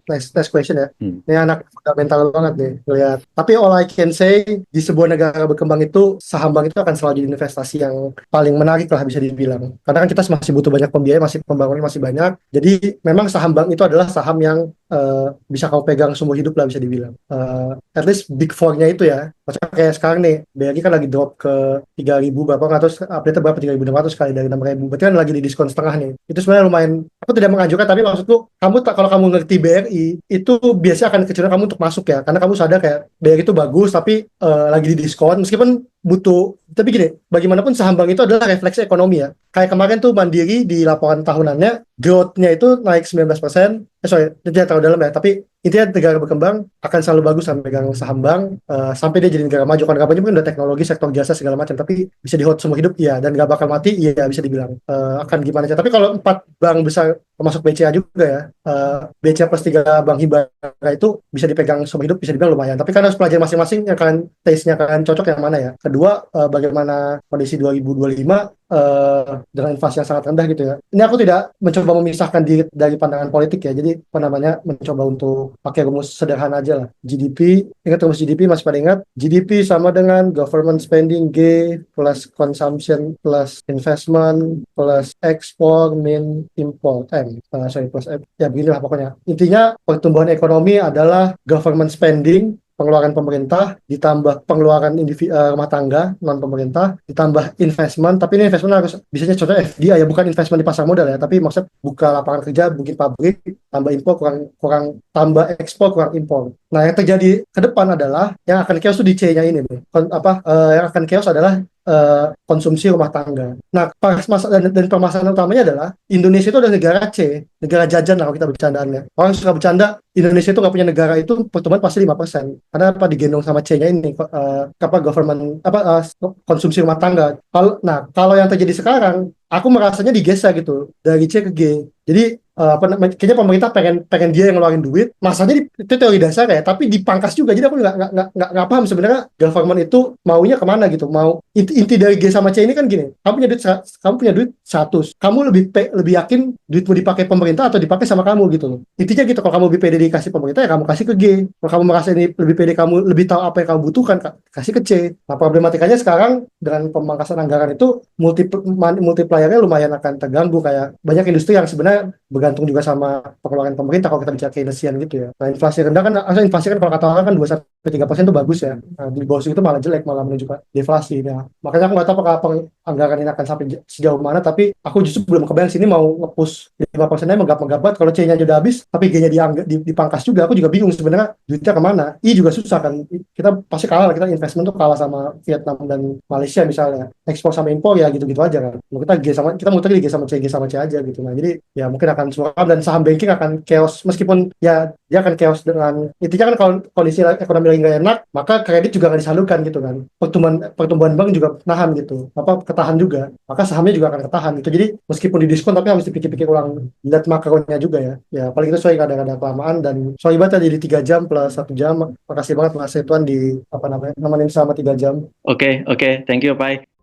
next question ya. Hmm. Ini anak fundamental banget nih ngeliat. Tapi all I can say di sebuah negara berkembang itu saham bank itu akan selalu jadi investasi yang paling menarik lah bisa dibilang. Karena kan kita masih butuh banyak pembiayaan, masih pembangunan masih banyak. Jadi memang saham bank itu adalah saham yang bisa kamu pegang seumur hidup lah bisa dibilang. At least big four-nya itu ya. Maksudnya kayak sekarang nih, BRI kan lagi drop ke 3.000 berapa nggak tahu update berapa 3.600 kali dari 6.000. Berarti kan lagi di diskon setengah nih. Itu sebenarnya lumayan. Aku tidak mengajukan tapi maksudku kamu kalau kamu ngerti BRI itu biasanya akan kecilnya kamu untuk masuk ya. Karena kamu sadar kayak BRI itu bagus tapi lagi di diskon meskipun butuh. Tapi gini, bagaimanapun saham bank itu adalah refleksi ekonomi ya. Kayak kemarin tuh Mandiri di laporan tahunannya growth-nya itu naik 19%. Sorry, itu tidak terlalu dalam ya. Tapi intinya negara berkembang akan selalu bagus sama pegang saham bank sampai dia jadi negara maju. Kan negara maju mungkin udah teknologi, sektor jasa segala macam. Tapi bisa di hold seumur hidup, iya. Dan gak bakal mati, iya bisa dibilang. Akan gimana aja. Tapi kalau 4 bank besar termasuk BCA juga ya, BCA plus 3 bank himbara itu bisa dipegang seumur hidup, bisa dibilang lumayan. Tapi kan harus pelajari masing-masing yang kalian taste-nya kalian cocok yang mana ya. Kedua, bagaimana kondisi 2025 dengan inflasi yang sangat rendah gitu ya. Ini aku tidak mencoba memisahkan diri dari pandangan politik ya. Jadi apa namanya mencoba untuk pakai rumus sederhana aja lah. GDP, ingat rumus GDP masih pada ingat? GDP sama dengan government spending G plus consumption plus investment plus export min import plus ya beginilah pokoknya. Intinya pertumbuhan ekonomi adalah government spending pengeluaran pemerintah ditambah pengeluaran rumah tangga non pemerintah ditambah investment, tapi ini investment harus biasanya contohnya FDI ya, bukan investment di pasar modal ya, tapi maksud buka lapangan kerja, bikin pabrik, tambah impor kurang tambah ekspor kurang impor. Nah yang terjadi ke depan adalah yang akan chaos tuh di C-nya ini nih. Yang akan chaos adalah konsumsi rumah tangga. Nah, dan permasalahan utamanya adalah Indonesia itu adalah negara C, negara jajan lah kalau kita bercandaannya. Orang suka bercanda Indonesia itu nggak punya negara itu pertumbuhan pasti 5%. Karena apa digendong sama C-nya ini government konsumsi rumah tangga. Kalau yang terjadi sekarang, aku merasanya digeser gitu dari C ke G. Jadi kayaknya pemerintah pengen dia yang ngeluarin duit, masanya itu teori dasar ya, tapi dipangkas juga. Jadi aku nggak paham sebenarnya government itu maunya kemana gitu. Mau inti dari G sama C ini kan gini, kamu punya duit 100, kamu lebih yakin duitmu dipakai pemerintah atau dipakai sama kamu gitu loh. Intinya gitu, kalau kamu lebih pede dikasih pemerintah ya kamu kasih ke G. Kalau kamu merasa ini lebih pede, kamu lebih tahu apa yang kamu butuhkan, kasih ke C. Nah problematikanya sekarang dengan pemangkasan anggaran itu multiplier-nya lumayan akan terganggu, kayak banyak industri yang sebenarnya bergantung juga sama pengeluaran pemerintah kalau kita bicara Keynesian gitu ya. Nah inflasi rendah kan, inflasi kan kalau kata orang kan 2-3% itu bagus ya. Nah, di bawah itu malah jelek, malah menuju ke deflasi. Nah, makanya aku nggak tahu apakah anggaran ini akan sampai sejauh mana, tapi aku justru belum kebayang sini mau nge-push 5%-nya menggap-menggap. Kalau C-nya udah habis, tapi G-nya dipangkas juga, aku juga bingung sebenarnya duitnya kemana. I juga susah kan, kita pasti kalah, kita investment tuh kalah sama Vietnam dan Malaysia misalnya. Ekspor sama impor ya gitu-gitu aja kan. Kita muter di G sama C aja gitu. Nah, jadi ya mungkin akan suram, dan saham banking akan chaos, meskipun ya dia akan chaos dengan intinya kan kalau kondisi ekonomi lagi nggak enak, maka kredit juga akan disalurkan gitu kan, pertumbuhan bank juga nahan gitu, ketahan juga, maka sahamnya juga akan ketahan gitu. Jadi meskipun di diskon tapi harus dipikir-pikir ulang, lihat makronya juga ya. Paling itu sorry kadang-kadang kelamaan, dan sorry banget tadi di 3 jam plus 1 jam. Makasih banget Mas Ridwan di nemenin selama 3 jam. Oke, thank you, Pai.